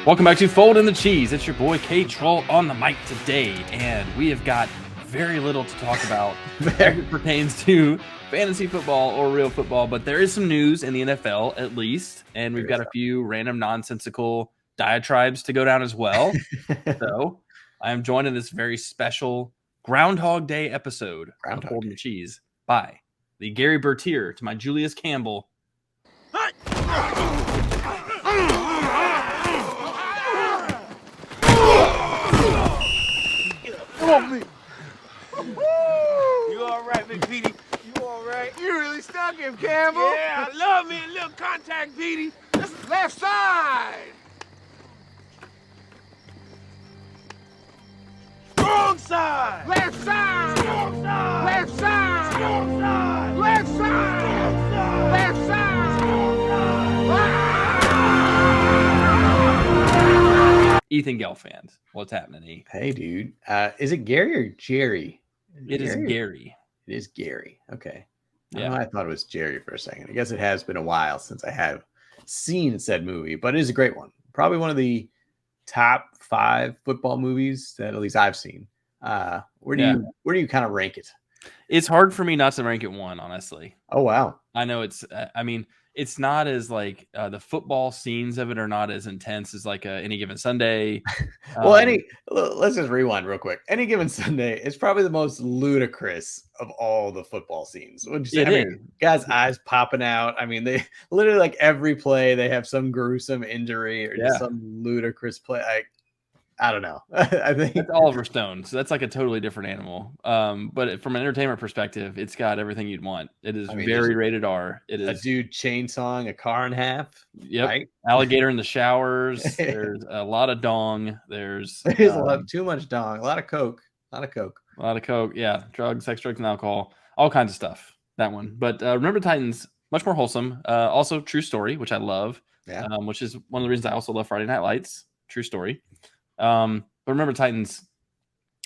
Welcome back to Fold in the Cheese. It's your boy K-Troll on the mic today, and we have got very little to talk about as it pertains to fantasy football or real football, but there is some news in the NFL at least, and we've got a few random nonsensical diatribes to go down as well. So I am joined in this very special Groundhog Day episode of Fold in the Cheese by the Gary Bertier to my Julius Campbell. Me. You all right, Big Petey? You all right? You really stuck him, Campbell. Yeah, I love me a little contact, Petey. This left side. Strong side. Left side. Strong side. Left side. Strong side. Left side. Strong side. Left side. Strong side. Ethan Gelfand, what's happening, E? Hey, dude. Is it Gary or Jerry? It is Gary. It is Gary. Okay. Yeah. I thought it was Jerry for a second. I guess it has been a while since I have seen said movie, but it is a great one. Probably one of the top 5 football movies that at least I've seen. Where do you kind of rank it? It's hard for me not to rank it 1, honestly. Oh, wow. I know it's it's not as like the football scenes of it are not as intense as like Any Given Sunday. Let's just rewind real quick. Any Given Sunday is probably the most ludicrous of all the football scenes. Would you say? Guys' eyes popping out. I mean, they literally like every play they have some gruesome injury or just some ludicrous play. I don't know. I think it's Oliver Stone, so that's like a totally different animal. But from an entertainment perspective, it's got everything you'd want. It is very rated R. It is a dude chainsawing a car in half. Yep. Right? Alligator in the showers. There's a lot of dong. There's too much dong. A lot of coke. Yeah, drugs, sex, drugs, and alcohol. All kinds of stuff. That one. But Remember Titans, much more wholesome. Also true story, which I love. Yeah. Which is one of the reasons I also love Friday Night Lights. True story. But Remember Titans,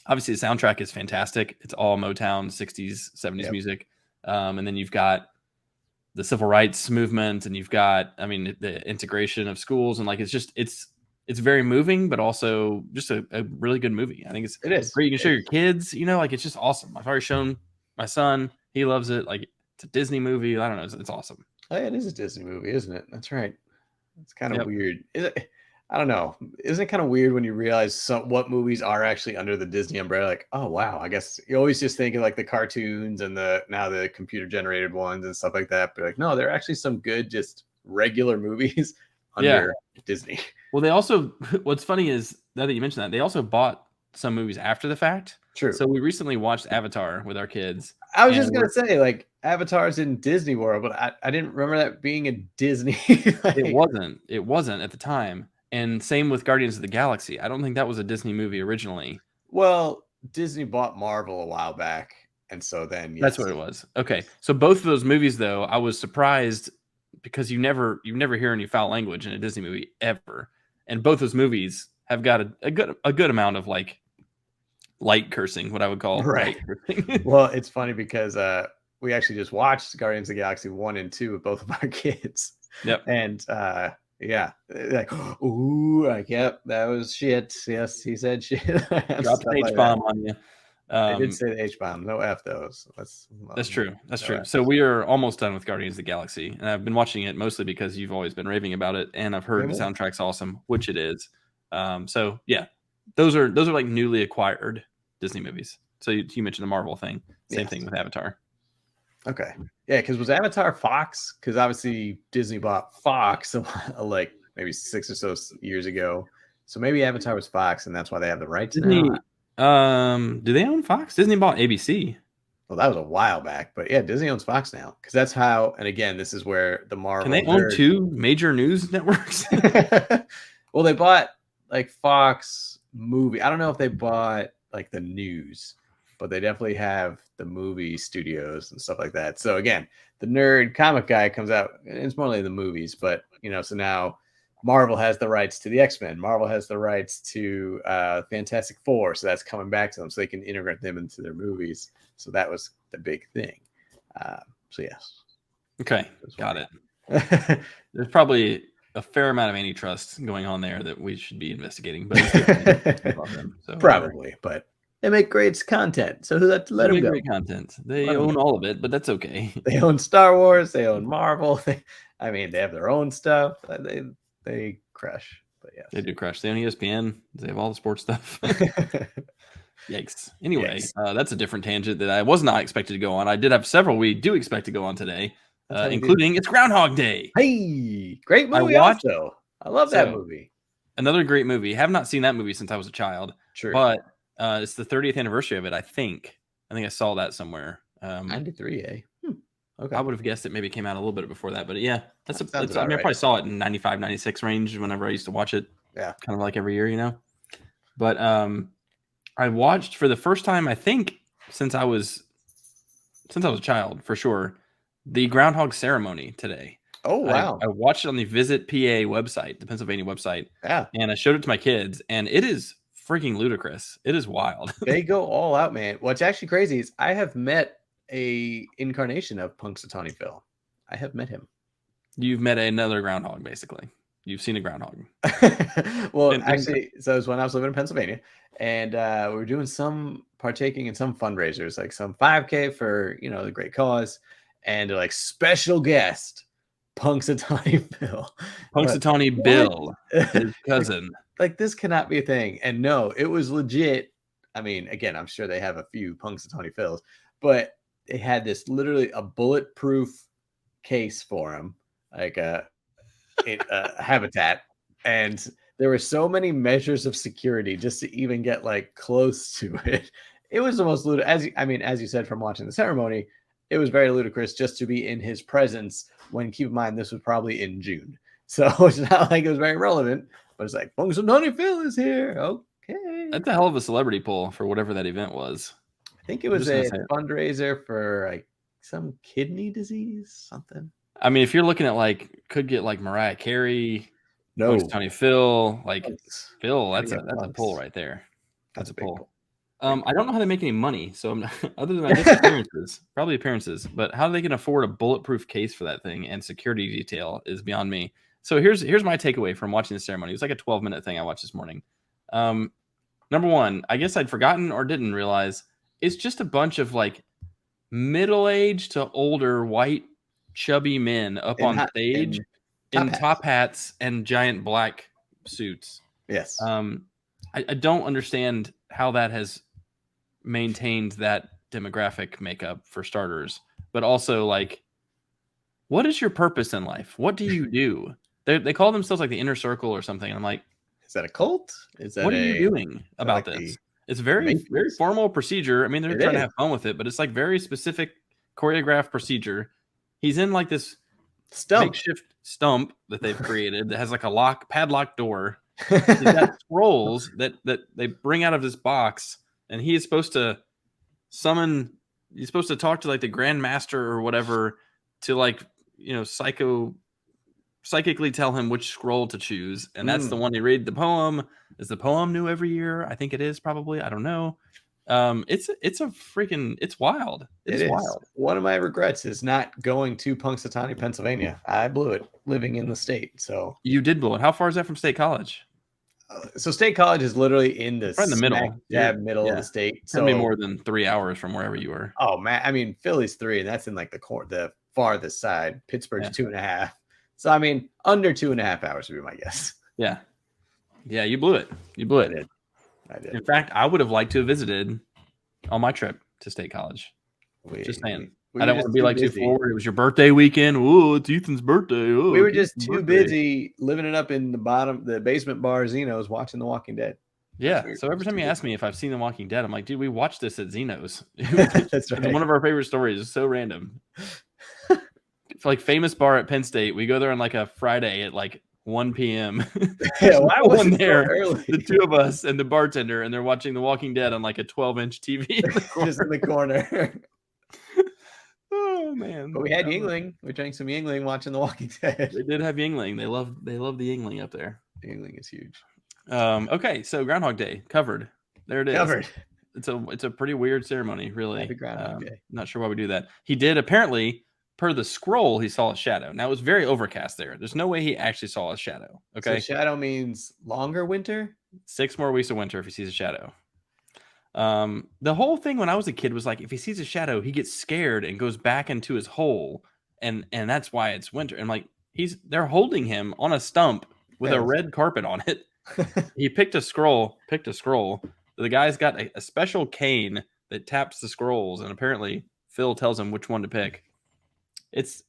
obviously the soundtrack is fantastic. It's all Motown 60s, 70s music. And then you've got the civil rights movement, and you've got, the integration of schools, and like it's very moving, but also just a really good movie. I think it is great. You can show your kids, like it's just awesome. I've already shown my son, he loves it. Like it's a Disney movie. I don't know, it's awesome. Oh, yeah, it is a Disney movie, isn't it? That's right. It's kind of weird. I don't know. Isn't it kind of weird when you realize what movies are actually under the Disney umbrella? Like, oh, wow. I guess you always just think of like the cartoons and now the computer generated ones and stuff like that. But like, no, there are actually some good, just regular movies under Disney. Well, they also, what's funny is now that you mentioned that, they also bought some movies after the fact. True. So we recently watched Avatar with our kids. I was just going to say, like, Avatar's in Disney World, but I didn't remember that being a Disney. It wasn't at the time. And same with Guardians of the Galaxy. I don't think that was a Disney movie originally. Well, Disney bought Marvel a while back. And so then that's what it was. Okay. So both of those movies, though, I was surprised because you never hear any foul language in a Disney movie ever. And both those movies have got a good amount of like light cursing, what I would call right. Well, it's funny because we actually just watched Guardians of the Galaxy 1 and 2 with both of our kids. Yep. And yeah, like, ooh, like, yep, that was shit. Yes, he said shit. Dropped an H-bomb on you. I did say the H-bomb. No F those. That's true. That's true. So we are almost done with Guardians of the Galaxy, and I've been watching it mostly because you've always been raving about it, and I've heard the soundtrack's awesome, which it is. So yeah, those are like newly acquired Disney movies. So you mentioned the Marvel thing. Same thing with Avatar. Okay. Yeah, because was Avatar Fox? Because obviously Disney bought Fox like maybe 6 or so years ago. So maybe Avatar was Fox, and that's why they have the rights. Disney, do they own Fox? Disney bought ABC. Well, that was a while back, but yeah, Disney owns Fox now. Because that's how, and again, this is where the Marvel. Can they own 2 major news networks? Well, they bought like Fox movie. I don't know if they bought like the news, but they definitely have the movie studios and stuff like that. So again, the nerd comic guy comes out, and it's more like the movies, but so now Marvel has the rights to the X-Men. Marvel has the rights to Fantastic Four. So that's coming back to them so they can integrate them into their movies. So that was the big thing. So yes. Okay. Got it. There's probably a fair amount of antitrust going on there that we should be investigating. But it's about them, so Probably, but they make great content, so let they them make go. great content. They Let 'em own go. all of it, but that's okay. They own Star Wars. They own Marvel. I mean, they have their own stuff. They crush. But yeah, They do crush. They own ESPN. They have all the sports stuff. Yikes. Anyway, Yikes. that's a different tangent that I was not expected to go on. I did have several we do expect to go on today, That's how we do. including it's Groundhog Day. Hey, great movie. watched- Also, I love that So, movie. Another great movie. Have not seen that movie since I was a child, True. but it's the 30th anniversary of it, I think. I think I saw that somewhere. 93, eh? Okay. I would have guessed it maybe came out a little bit before that, but yeah, Sounds I about mean, I right. probably saw it in 95, 96 range whenever I used to watch it. Yeah. Kind of like every year, you know. But I watched for the first time, I think, since I was a child, for sure, the Groundhog Ceremony today. Oh, wow. I watched it on the Visit PA website, the Pennsylvania website, Yeah. and I showed it to my kids, and it is freaking ludicrous. It is wild. They go all out, man. What's actually crazy is I have met a incarnation of Punxsutawney Phil. I have met him. You've met another groundhog, basically. You've seen a groundhog. Well, And- actually, so it was when I was living in Pennsylvania, and we were doing partaking in some fundraisers, like some 5K for, the great cause, and like special guest, Punxsutawney Phil. Punxsutawney What? Bill, his cousin. Like, this cannot be a thing. And no, it was legit. I mean, again, I'm sure they have a few Punxsutawney Phils, but they had this literally a bulletproof case for him, like a habitat. And there were so many measures of security just to even get like close to it. It was the most ludicrous. As you said, from watching the ceremony, it was very ludicrous just to be in his presence when, keep in mind, this was probably in June. So it's not like it was very relevant, but it's like, Punxsutawney Phil is here. Okay. That's a hell of a celebrity pull for whatever that event was. I think it I'm was just a gonna say it. fundraiser for like some kidney disease, something. I mean, if you're looking at could get like Mariah Carey, Punxsutawney Phil, Phil, that's a pull right there. That's a big pull. I don't know how they make any money, so I'm not, other than I guess appearances, but how they can afford a bulletproof case for that thing and security detail is beyond me. So here's my takeaway from watching the ceremony. It was like a 12-minute thing I watched this morning. Number one, I guess I'd forgotten or didn't realize it's just a bunch of like middle-aged to older white chubby men up on stage in top hats and giant black suits. Yes. I don't understand how that has maintained that demographic makeup, for starters, but also like, what is your purpose in life? What do you do? They call themselves like the inner circle or something. And I'm like, is that a cult? Is that what are you doing about like this? It's very formal procedure. I mean, they're trying to have fun with it, but it's like very specific choreographed procedure. He's in like this makeshift stump that they've created that has like a padlock door. He's got scrolls that they bring out of this box, and he is supposed to summon. He's supposed to talk to like the Grand Master or whatever to like psychically tell him which scroll to choose, and that's the one he read the poem. Is the poem new every year? I think it is, probably. I don't know. It's wild. It is wild. One of my regrets is not going to Punxsutawney, Pennsylvania. I blew it living in the state. So you did blow it. How far is that from State College? So State College is literally in the middle of the state. So it'd be more than 3 hours from wherever you were. Oh man, I mean Philly's 3, and that's in like the farthest side. Pittsburgh's 2.5. So I mean, under 2.5 hours would be my guess. Yeah, you blew it. I did. In fact, I would have liked to have visited on my trip to State College. Just saying. I don't want to be like too forward. It was your birthday weekend. Oh, it's Ethan's birthday. Oh, we were just too busy living it up in the basement bar Zeno's watching The Walking Dead. Yeah. So every time you ask me if I've seen The Walking Dead, I'm like, dude, we watched this at Zeno's. That's right. It's one of our favorite stories. It's so random. It's like famous bar at Penn State. We go there on like a Friday at like 1 p.m. Yeah, why wasn't there? So early? The two of us and the bartender, and they're watching The Walking Dead on like a 12-inch TV just in the corner. Oh man! But we had Yingling. We drank some Yingling watching The Walking Dead. They did have Yingling. They love the Yingling up there. Yingling is huge. Okay, so Groundhog Day covered. There it is. Covered. It's a pretty weird ceremony, really. Happy Groundhog Day. Not sure why we do that. He did apparently per the scroll, he saw a shadow. Now it was very overcast there. There's no way he actually saw a shadow. Okay. So shadow means longer winter? 6 more weeks of winter if he sees a shadow. The whole thing when I was a kid was like, if he sees a shadow, he gets scared and goes back into his hole, and that's why it's winter. And like they're holding him on a stump with a red carpet on it. He picked a scroll. The guy's got a special cane that taps the scrolls, and apparently Phil tells him which one to pick. It's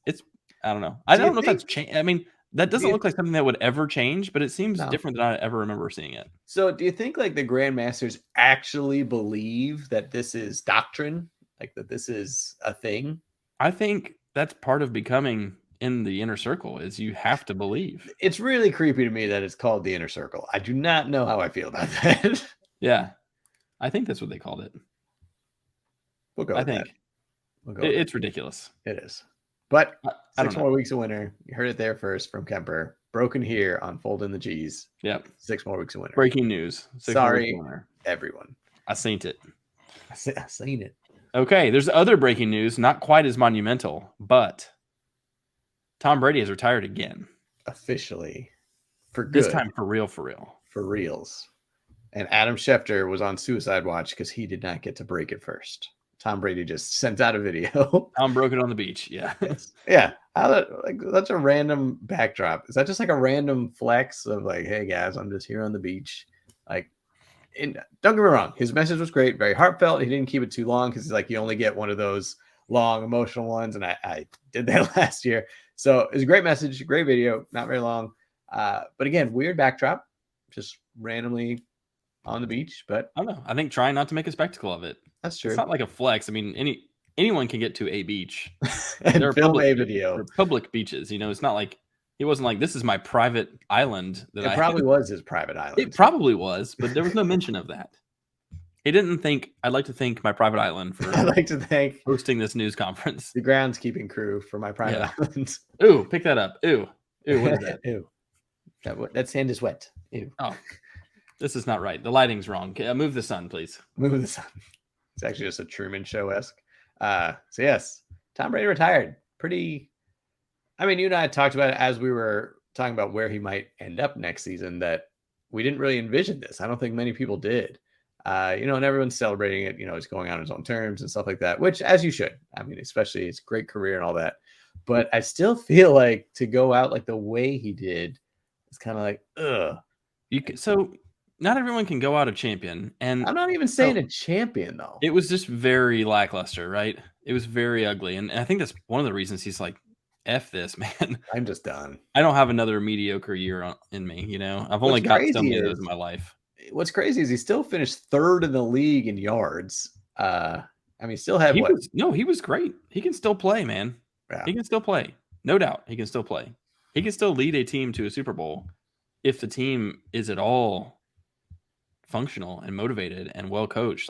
I don't know. I don't know if that's changed. I mean, that doesn't look like something that would ever change, but it seems different than I ever remember seeing it. So do you think like the Grandmasters actually believe that this is doctrine? Like that this is a thing? I think that's part of becoming in the inner circle is you have to believe. It's really creepy to me that it's called the inner circle. I do not know how I feel about that. Yeah. I think that's what they called it. We'll go I with think that. We'll go it's ridiculous. It is. But I 6 more weeks of winter. You heard it there first from Kemper. Broken here on Folding the G's. Yep. 6 more weeks of winter. Breaking news. Sorry, everyone. I seen it. I seen it. Okay, there's other breaking news, not quite as monumental, but Tom Brady has retired again. Officially. For good. This time for real. For reals. And Adam Schefter was on suicide watch because he did not get to break it first. Tom Brady just sent out a video. Tom broke it on the beach. Yeah. Yeah. That's a random backdrop. Is that just like a random flex of like, hey guys, I'm just here on the beach? Like, don't get me wrong. His message was great, very heartfelt. He didn't keep it too long because he's like, you only get one of those long emotional ones. And I did that last year. So it was a great message, great video, not very long. But again, weird backdrop, just randomly on the beach. But I don't know. I think trying not to make a spectacle of it. That's true. It's not like a flex. I mean, anyone can get to a beach and film a video. Public beaches, it's not like he wasn't like, this is my private island. It probably was his private island. It probably was, but there was no mention of that. He didn't think, I'd like to thank my private island for I'd like to thank hosting this news conference. The groundskeeping crew for my private island. Ooh, pick that up. Ooh, what is that? Ooh. That sand is wet. Ew. Oh, this is not right. The lighting's wrong. Move the sun, please. Move the sun. It's actually just a Truman Show-esque. So yes, Tom Brady retired. Pretty. I mean, you and I talked about it as we were talking about where he might end up next season. That we didn't really envision this. I don't think many people did. And everyone's celebrating it. He's going on his own terms and stuff like that. Which, as you should. I mean, especially his great career and all that. But I still feel like to go out like the way he did, it's kind of like, ugh. So not everyone can go out a champion, and I'm not even saying a champion though. It was just very lackluster, right? It was very ugly, and I think that's one of the reasons he's like, "F this, man. I'm just done. I don't have another mediocre year in me. I've only got so many of those in my life." What's crazy is he still finished third in the league in yards. He still had he was great. He can still play, man. Yeah. He can still play, no doubt. He can still play. He can still lead a team to a Super Bowl if the team is at all functional and motivated and well coached.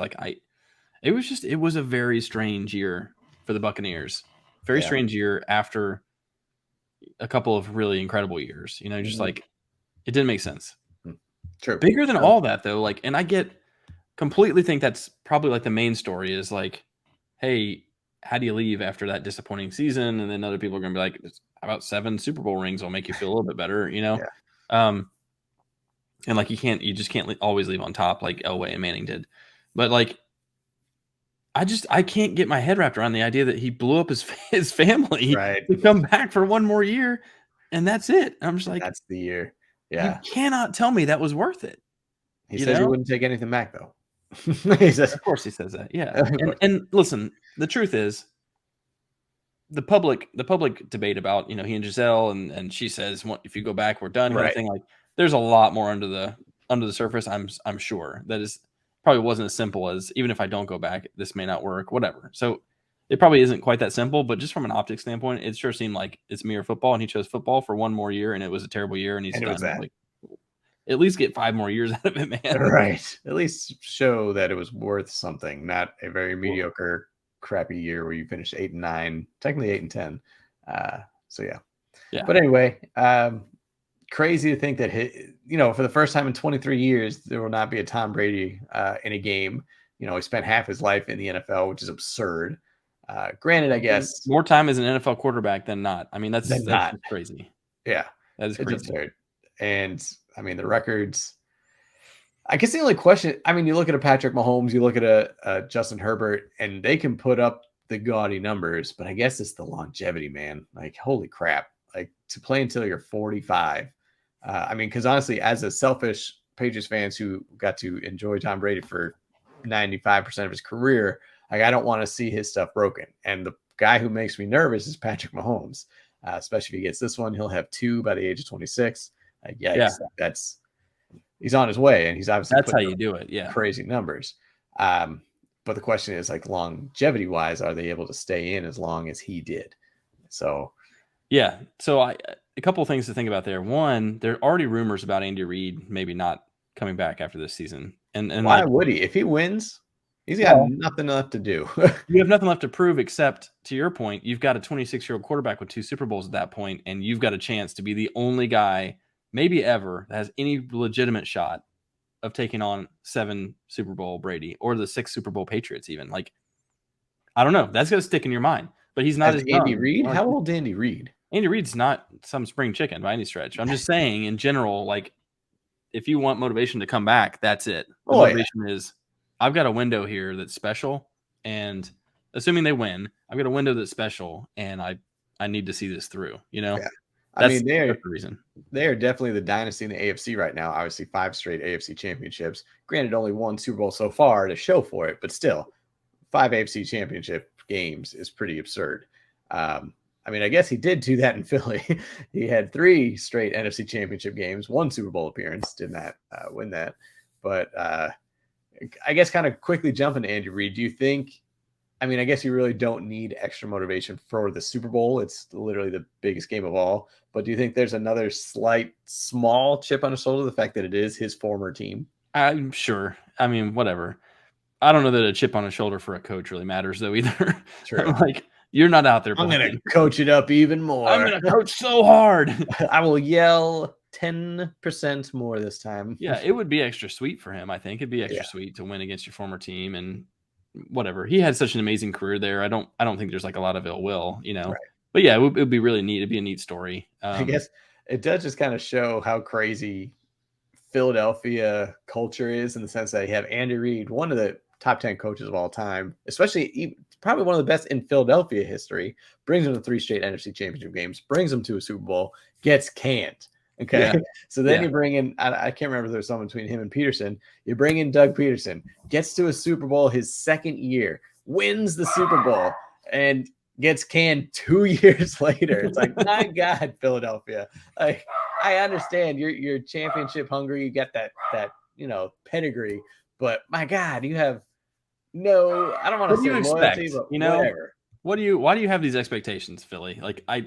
It was a very strange year for the Buccaneers. Very strange year after a couple of really incredible years. Like it didn't make sense. True. Bigger than all that though, and I completely think that's probably like the main story is like, hey, how do you leave after that disappointing season? And then other people are gonna be like, how about 7 Super Bowl rings will make you feel a little bit better, Yeah. And like you just can't always leave on top like Elway and Manning did. But like, I can't get my head wrapped around the idea that he blew up his family to come back for one more year, and that's it. I'm just like, that's the year. Yeah, you cannot tell me that was worth it. He said he wouldn't take anything back though. Of course he says that. Yeah, and listen, the truth is, the public debate about he and Giselle and she says if you go back we're done kind of thing, like there's a lot more under the surface. I'm sure that is probably wasn't as simple as even if I don't go back this may not work, whatever. So it probably isn't quite that simple, but just from an optics standpoint it sure seemed like it's mere football, and he chose football for one more year and it was a terrible year, and he's done. Like, at least get 5 more years out of it, man. Right, at least show that it was worth something, not a very mediocre crappy year where you finished 8-9, technically 8-10. So yeah. But anyway, crazy to think that for the first time in 23 years there will not be a Tom Brady in a game. He spent half his life in the NFL, which is absurd. Granted, I guess more time as an NFL quarterback than not. I mean, that's not. crazy. Yeah, That is it's crazy. absurd. And I mean, the records. I guess the only question, I mean, you look at a Patrick Mahomes, you look at a Justin Herbert, and they can put up the gaudy numbers, but I guess it's the longevity, man. Like, holy crap. Like, to play until you're 45. I mean, because honestly, as a selfish Patriots fans who got to enjoy Tom Brady for 95% of his career, like, I don't want to see his stuff broken. And the guy who makes me nervous is Patrick Mahomes, especially if he gets this one. He'll have 2 by the age of 26. Yeah. He's on his way, and he's obviously that's how you do it. Yeah, crazy numbers. But the question is, like, longevity wise, are they able to stay in as long as he did? So, yeah. So a couple of things to think about there. One, there are already rumors about Andy Reid maybe not coming back after this season. And why would he? If he wins, he's got nothing left to do. You have nothing left to prove except, to your point, you've got a 26-year-old quarterback with 2 Super Bowls at that point, and you've got a chance to be the only guy, maybe ever, that has any legitimate shot of taking on 7 Super Bowl Brady or the 6 Super Bowl Patriots even. Like, I don't know. That's going to stick in your mind. But he's not as Andy young. Reid? How old is Andy Reid? Andy Reid's not some spring chicken by any stretch. I'm just saying, in general, like, if you want motivation to come back, that's it. The motivation is, I've got a window here that's special, and assuming they win, I've got a window that's special, and I need to see this through, you know? Yeah. That's the reason. They are definitely the dynasty in the AFC right now. Obviously, 5 straight AFC championships. Granted, only 1 Super Bowl so far to show for it, but still, 5 AFC championship games is pretty absurd. I mean, I guess he did do that in Philly. He had 3 straight NFC championship games, 1 Super Bowl appearance, did not win that. But I guess kind of quickly jumping to Andy Reid, do you think, I mean, I guess you really don't need extra motivation for the Super Bowl. It's literally the biggest game of all. But do you think there's another small chip on his shoulder, the fact that it is his former team? I'm sure. I mean, whatever. I don't know that a chip on his shoulder for a coach really matters, though, either. True. Like, you're not out there. I'm going to coach it up even more. I'm going to coach so hard. I will yell 10% more this time. Yeah, it would be extra sweet for him, I think. It'd be extra sweet to win against your former team and whatever. He had such an amazing career there. I don't think there's like a lot of ill will, you know. Right. But yeah, it would be really neat. It'd be a neat story. I guess it does just kind of show how crazy Philadelphia culture is, in the sense that you have Andy Reid, one of the top 10 coaches of all time, especially probably one of the best in Philadelphia history, brings them to 3 straight NFC championship games, brings them to a Super Bowl, gets canned. Okay. Yeah. So then you bring in, I can't remember if there's someone between him and Peterson. You bring in Doug Peterson, gets to a Super Bowl his second year, wins the Super Bowl, and gets canned 2 years later. It's like, my God, Philadelphia. Like, I understand you're championship hungry. You get that pedigree, but my God, you have no, I don't want to say loyalty, but whatever. Why do you have these expectations, Philly? Like, I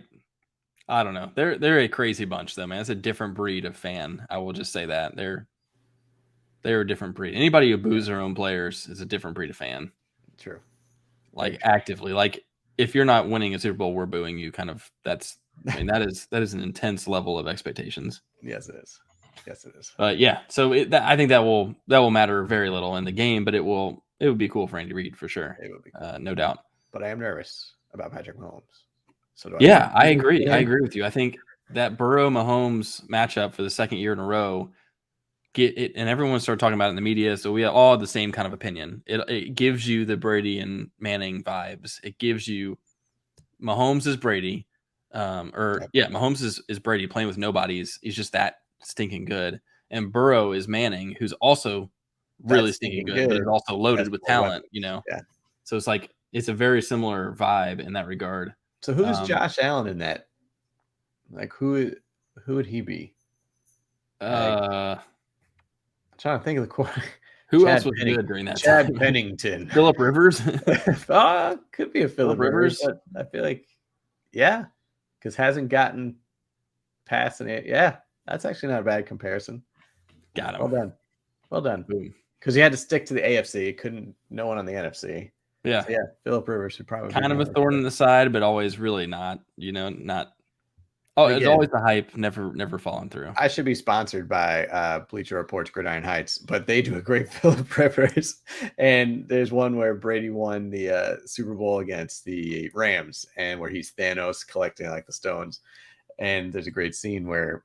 don't know. They're a crazy bunch, though, man. It's a different breed of fan. I will just say that. They're a different breed. Anybody who boos their own players is a different breed of fan. True. Like, actively. Like, if you're not winning a Super Bowl, we're booing you. Kind of. That is an intense level of expectations. Yes, it is. Yes, it is. Yeah. So I think that will matter very little in the game, but it would be cool for Andy Reid for sure. It would be cool. No doubt. But I am nervous about Patrick Mahomes. So I agree. I agree with you. I think that Burrow-Mahomes matchup for the second year in a row, and everyone started talking about it in the media, so we all have the same kind of opinion. It gives you the Brady and Manning vibes. It gives you Mahomes is Brady, Mahomes is Brady playing with nobodies. He's just that stinking good, and Burrow is Manning, who's also really stinking good, but is also loaded with talent. You know, so it's like it's a very similar vibe in that regard. So who's Josh Allen in that? Like, who would he be? I'm trying to think of the quarterback. Who else was good during that Chad time? Pennington. Phillip Rivers? Could be a Phillip Rivers. But I feel like, because hasn't gotten past it. Yeah, that's actually not a bad comparison. Got him. Well done. Boom. Because he had to stick to the AFC. No one on the NFC. Yeah. So Phillip Rivers would probably kind of a thorn in the side, but always really not, not Oh, And it's again, always the hype, never falling through. I should be sponsored by Bleacher Report's Gridiron Heights, but they do a great Philip Rivers. And there's one where Brady won the Super Bowl against the Rams, and where he's Thanos collecting like the stones. And there's a great scene where,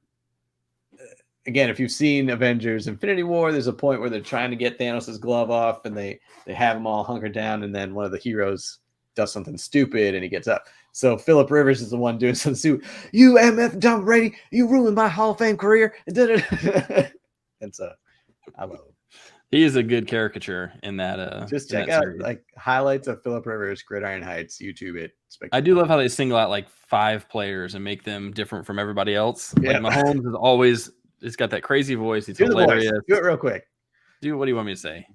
again, if you've seen Avengers Infinity War, there's a point where they're trying to get Thanos' glove off, and they have him all hunkered down, and then one of the heroes does something stupid, and he gets up. So Philip Rivers is the one doing some suit. You MF Tom Brady, you ruined my Hall of Fame career. And so I love him. He is a good caricature in that. Just in check that out series. like highlights of Philip Rivers, Gridiron Heights, YouTube it. I do love how they single out like 5 players and make them different from everybody else. Yeah. Like Mahomes is always, it's got that crazy voice. He's Do the hilarious. voice. Do it real quick. Dude, what do you want me to say?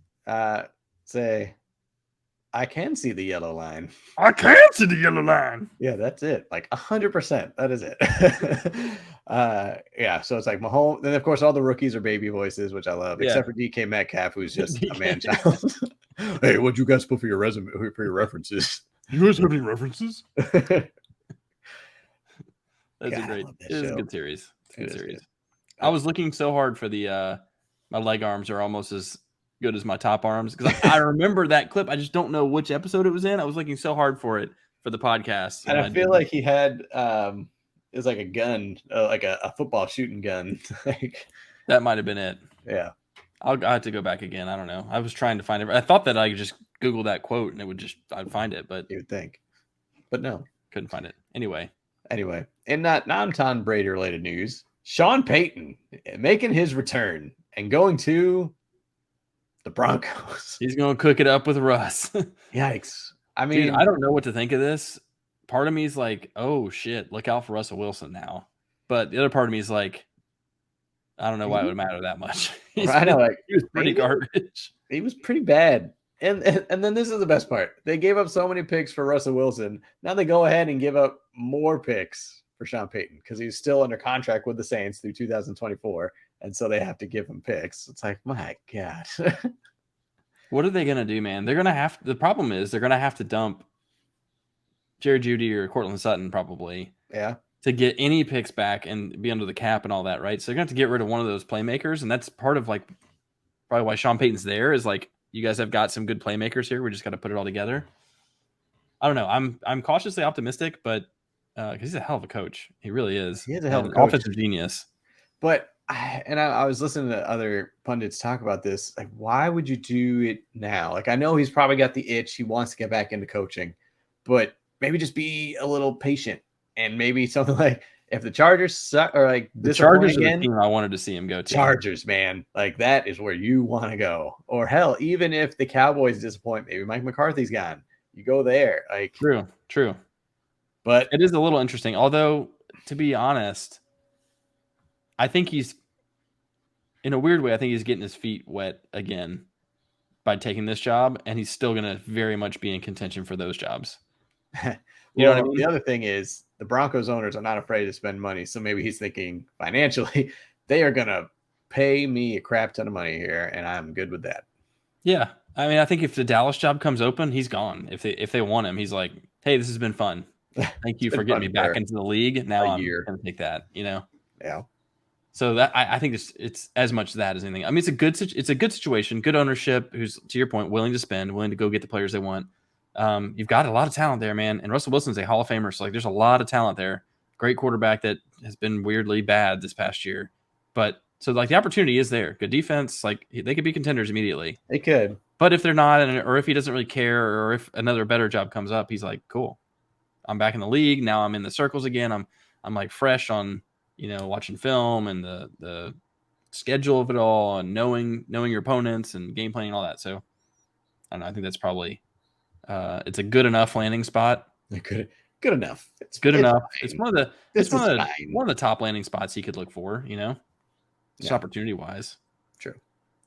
Say, I can see the yellow line. I can't see the yellow line. Yeah, that's it. Like 100%. That is it. Yeah. So it's like Mahomes. Then of course all the rookies are baby voices, which I love, except for DK Metcalf, who's just a man child. Hey, what'd you guys put for your resume for your references? You guys have any references? That's God, a great. It is a good series. It's a good series. Good. I was looking so hard for the my leg arms are almost as good as my top arms because I remember that clip. I just don't know which episode it was in. I was looking so hard for it for the podcast, and I feel like he had it was like a gun, like a football shooting gun. Like that might have been it. Yeah, I have to go back again. I don't know. I was trying to find it. I thought that I could just Google that quote and it would just I'd find it, but you would think, but no, couldn't find it. Anyway, in not non-Tom Brady related news, Sean Payton making his return and going to the Broncos. He's going to cook it up with Russ. Yikes. I mean, dude, I don't know what to think of this. Part of me is like, oh, shit, look out for Russell Wilson now. But the other part of me is like, I don't know why it would matter that much. I know, like, he was pretty garbage. He was pretty bad. And then this is the best part. They gave up so many picks for Russell Wilson. Now they go ahead and give up more picks for Sean Payton because he's still under contract with the Saints through 2024. And so they have to give him picks. It's like, my God. What are they going to do, man? They're going to have – the problem is they're going to have to dump Jerry Jeudy or Cortland Sutton probably to get any picks back and be under the cap and all that, right? So they're going to have to get rid of one of those playmakers, and that's part of like probably why Sean Payton's there is like you guys have got some good playmakers here. We just got to put it all together. I don't know. I'm cautiously optimistic, but because he's a hell of a coach. He really is. He is a hell of a coach. Offensive genius. But I was listening to other pundits talk about this. Like, why would you do it now? Like, I know he's probably got the itch. He wants to get back into coaching, but maybe just be a little patient and maybe something like if the Chargers suck or like the Chargers again, are the team I wanted to see him go to. Chargers, man, like that is where you want to go. Or hell, even if the Cowboys disappoint, maybe Mike McCarthy's gone. You go there. Like true. But it is a little interesting. Although, to be honest, I think he's in a weird way. I think he's getting his feet wet again by taking this job, and he's still going to very much be in contention for those jobs. You know what I mean? The other thing is the Broncos owners are not afraid to spend money. So maybe he's thinking financially, they are going to pay me a crap ton of money here, and I'm good with that. Yeah. I mean, I think if the Dallas job comes open, he's gone. If they want him, he's like, hey, this has been fun. Thank you for getting me back into the league. Now I'm going to take that, you know? Yeah. So that I think it's as much that as anything. I mean, it's a good situation, good ownership, who's, to your point, willing to spend, willing to go get the players they want. You've got a lot of talent there, man. And Russell Wilson's a Hall of Famer. So like there's a lot of talent there. Great quarterback that has been weirdly bad this past year. But so like the opportunity is there. Good defense. Like they could be contenders immediately. They could. But if they're not, or if he doesn't really care, or if another better job comes up, he's like, cool. I'm back in the league. Now I'm in the circles again. I'm like fresh on, you know, watching film and the schedule of it all and knowing your opponents and game planning and all that. So I don't know. I think that's probably it's a good enough landing spot. Good enough. It's good enough. Fine. It's one of the top landing spots he could look for, you know, just opportunity wise. True.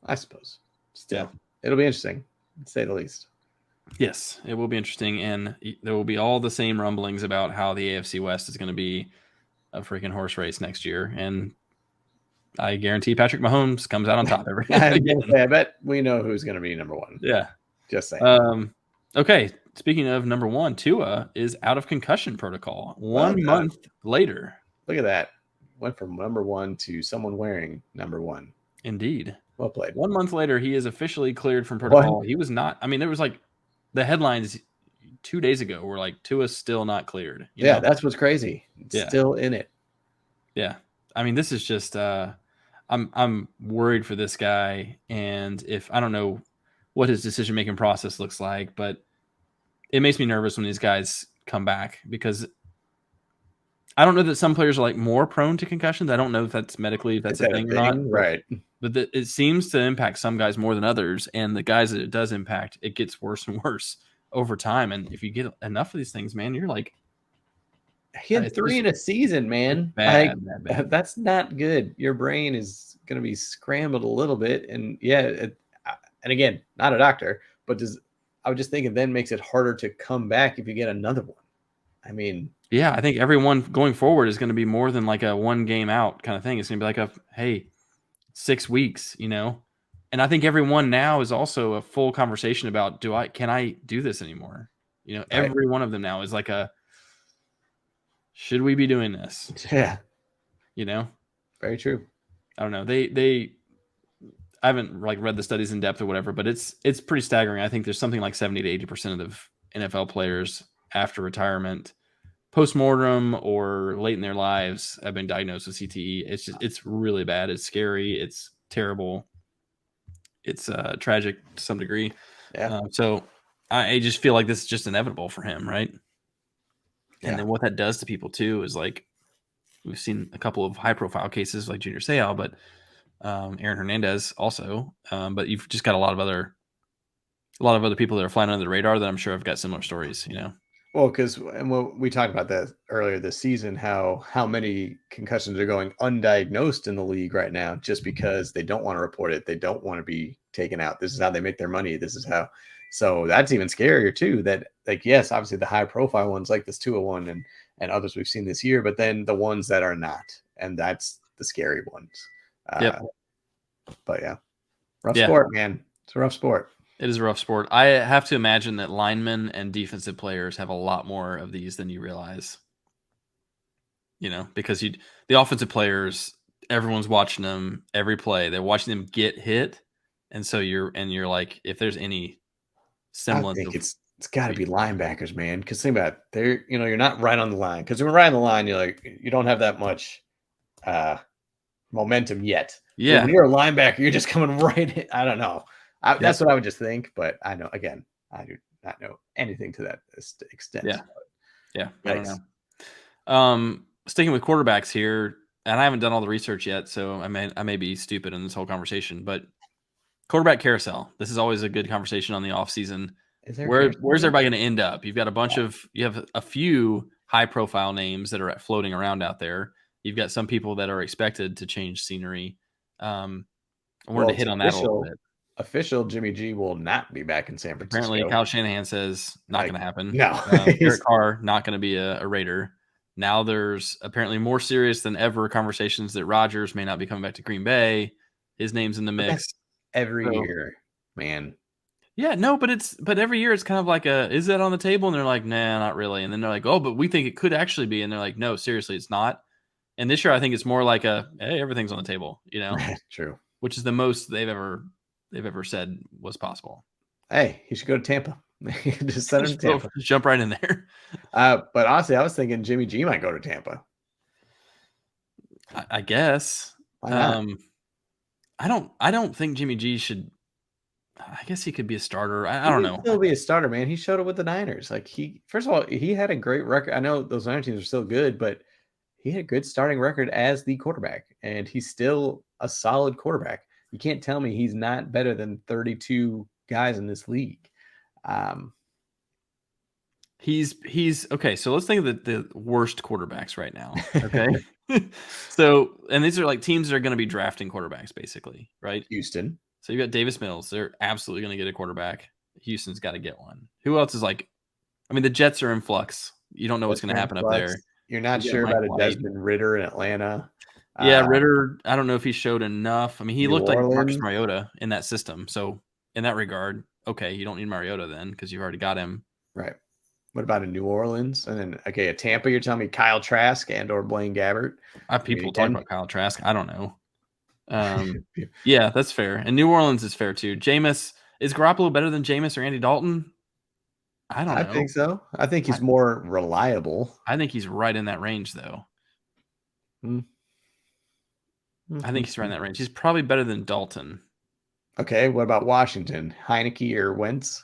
I suppose. Still, it'll be interesting, to say the least. Yes, it will be interesting, and there will be all the same rumblings about how the AFC West is going to be a freaking horse race next year, and I guarantee Patrick Mahomes comes out on top every I bet we know who's going to be number one. Yeah. Just saying. Okay, speaking of number one, Tua is out of concussion protocol 1 month later. Look at that. Went from number 1 to someone wearing number 1. Indeed. Well played. 1 month later, he is officially cleared from protocol. What? He was not. I mean, there was like the headlines 2 days ago were like Tua's still not cleared. You know? That's what's crazy. It's still in it. Yeah. I mean, this is just I'm worried for this guy, and if I don't know what his decision making process looks like, but it makes me nervous when these guys come back, because I don't know that some players are like more prone to concussions. I don't know if that's medically, if that's a thing or not. Right. But it seems to impact some guys more than others, and the guys that it does impact, it gets worse and worse over time. And if you get enough of these things, man, you're like, he had 3 in a season, man. Bad. That's not good. Your brain is going to be scrambled a little bit, and and again, not a doctor, but I was just thinking, then makes it harder to come back if you get another one. I mean, yeah, I think everyone going forward is going to be more than like a 1 game out kind of thing. It's going to be like hey, 6 weeks, you know? And I think everyone now is also a full conversation about, can I do this anymore? You know, right. Every one of them now is like should we be doing this? Yeah. You know? Very true. I don't know. I haven't like read the studies in depth or whatever, but it's pretty staggering. I think there's something like 70 to 80% of NFL players after retirement, post-mortem or late in their lives, have been diagnosed with CTE. It's really bad. It's scary. It's terrible. It's tragic to some degree. Yeah. So I just feel like this is just inevitable for him, right? Yeah. And then what that does to people too is like, we've seen a couple of high-profile cases like Junior Seau, but Aaron Hernandez also. But you've just got a lot of other people that are flying under the radar that I'm sure have got similar stories, you know? Well, and we talked about that earlier this season, how many concussions are going undiagnosed in the league right now, just because they don't want to report it. They don't want to be taken out. This is how they make their money. This is how. So that's even scarier too, that like, yes, obviously the high profile ones like this 201 and others we've seen this year, but then the ones that are not, and that's the scary ones. Yep. But yeah, rough sport, man. It's a rough sport. It is a rough sport. I have to imagine that linemen and defensive players have a lot more of these than you realize. You know, because the offensive players, everyone's watching them every play. They're watching them get hit, and so you're like, if there's any semblance, I think it's got to be linebackers, man. Because think about it, you're not right on the line. Because when you're right on the line, you're like, you don't have that much momentum yet. Yeah, so when you're a linebacker, you're just coming right in. I don't know. That's what I would just think, but I know, again, I do not know anything to that extent. Yeah. I don't know. Sticking with quarterbacks here, and I haven't done all the research yet, so I may be stupid in this whole conversation, but quarterback carousel. This is always a good conversation on the offseason. Where's everybody going to end up? You've got you have a few high-profile names that are floating around out there. You've got some people that are expected to change scenery. I wanted to hit on that a little bit. Official Jimmy G will not be back in San Francisco. Apparently, Kyle Shanahan says not going to happen. No. Derek Carr not going to be a Raider. Now there's apparently more serious than ever conversations that Rodgers may not be coming back to Green Bay. His name's in the mix every year, man. Yeah, no, but every year it's kind of like is that on the table? And they're like, nah, not really. And then they're like, oh, but we think it could actually be. And they're like, no, seriously, it's not. And this year I think it's more like hey, everything's on the table, you know? True. Which is the most they've ever said was possible. Hey, he should go to Tampa. Just send him to Tampa. Just jump right in there. But honestly, I was thinking Jimmy G might go to Tampa. I guess. Why not? I don't think Jimmy G should. I guess he could be a starter. I don't know. He'll be a starter, man. He showed it with the Niners. Like first of all, he had a great record. I know those Niners teams are still good, but he had a good starting record as the quarterback, and he's still a solid quarterback. You can't tell me he's not better than 32 guys in this league. He's okay. So let's think of the worst quarterbacks right now. Okay. So, and these are like teams that are going to be drafting quarterbacks basically, right? Houston. So you got Davis Mills. They're absolutely going to get a quarterback. Houston's got to get one. Who else is like, I mean, the Jets are in flux. You don't know what's going to happen up there. You're not sure about a Desmond Ridder in Atlanta. Yeah, Ridder, I don't know if he showed enough. I mean, he looked like Marcus Mariota in that system. So in that regard, okay, you don't need Mariota then because you've already got him. Right. What about in New Orleans? And then, okay, at Tampa, you're telling me Kyle Trask and or Blaine Gabbert? People talk about Kyle Trask. I don't know. Yeah, that's fair. And New Orleans is fair too. Jameis, is Garoppolo better than Jameis or Andy Dalton? I don't know. I think so. I think he's more reliable. I think he's right in that range, though. I think he's right in that range. He's probably better than Dalton. Okay, what about Washington? Heineke or Wentz?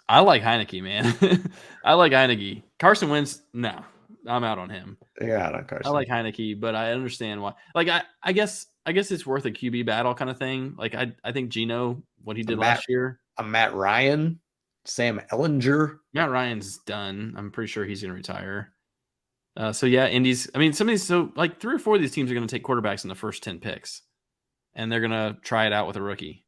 I like Heineke, man. I like Heineke. Carson Wentz, no. I'm out on him. You're out on Carson. I like Heineke, but I understand why. Like, I guess it's worth a QB battle kind of thing. Like, I think Geno, what he did last year. Matt Ryan, Sam Ellinger. Matt Ryan's done. I'm pretty sure he's going to retire. So, yeah, Indy's – I mean, some of these – so, like, 3 or 4 of these teams are going to take quarterbacks in the first 10 picks, and they're going to try it out with a rookie.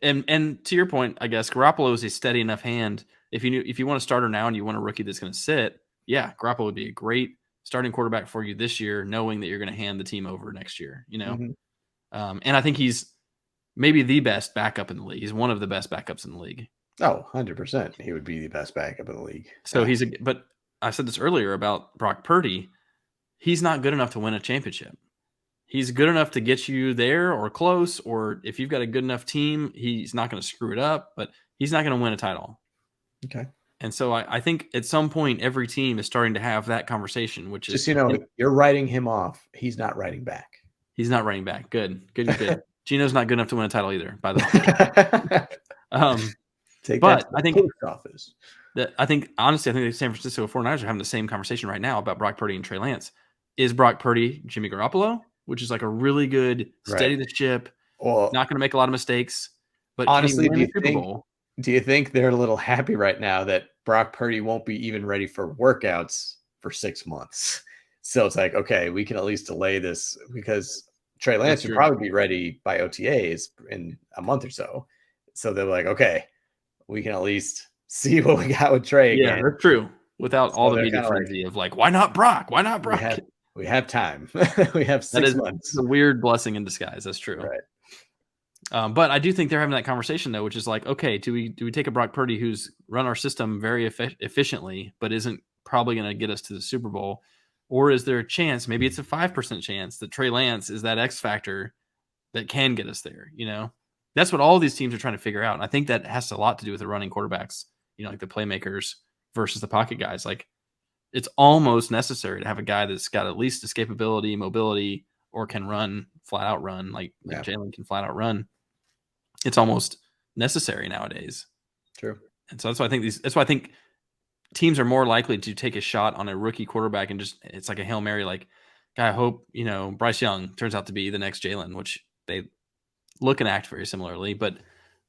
And to your point, I guess, Garoppolo is a steady enough hand. If you want a starter now and you want a rookie that's going to sit, yeah, Garoppolo would be a great starting quarterback for you this year, knowing that you're going to hand the team over next year, you know? Mm-hmm. And I think he's maybe the best backup in the league. He's one of the best backups in the league. Oh, 100%. He would be the best backup in the league. So but I said this earlier about Brock Purdy. He's not good enough to win a championship. He's good enough to get you there or close, or if you've got a good enough team, he's not going to screw it up, but he's not going to win a title. Okay. And so I think at some point every team is starting to have that conversation, which is just, you're writing him off. He's not writing back. He's not writing back. Good. Geno's not good enough to win a title either, by the way. But I think office. Honestly, I think the San Francisco 49ers are having the same conversation right now about Brock Purdy and Trey Lance. Is Brock Purdy Jimmy Garoppolo, which is like a really good steady the ship, not going to make a lot of mistakes. But honestly, do you think they're a little happy right now that Brock Purdy won't be even ready for workouts for 6 months? So it's like, okay, we can at least delay this because Trey Lance would probably be ready by OTAs in a month or so. So they're like, okay, we can at least see what we got with Trey again. Yeah, that's true. Without all the media frenzy of like, why not Brock? Why not Brock? We have time. We have 6 months. It's a weird blessing in disguise. That's true. Right. But I do think they're having that conversation though, which is like, okay, do we take a Brock Purdy who's run our system very efficiently, but isn't probably going to get us to the Super Bowl, or is there a chance? Maybe it's a 5% chance that Trey Lance is that X factor that can get us there. You know, that's what all these teams are trying to figure out. And I think that has a lot to do with the running quarterbacks. You know, like the playmakers versus the pocket guys. Like it's almost necessary to have a guy that's got at least escapability, mobility, or can run flat out run like Jalen can flat out run. It's almost necessary nowadays. True. And so that's why I think teams are more likely to take a shot on a rookie quarterback and just, it's like a Hail Mary, like, I hope, you know, Bryce Young turns out to be the next Jalen, which they look and act very similarly, but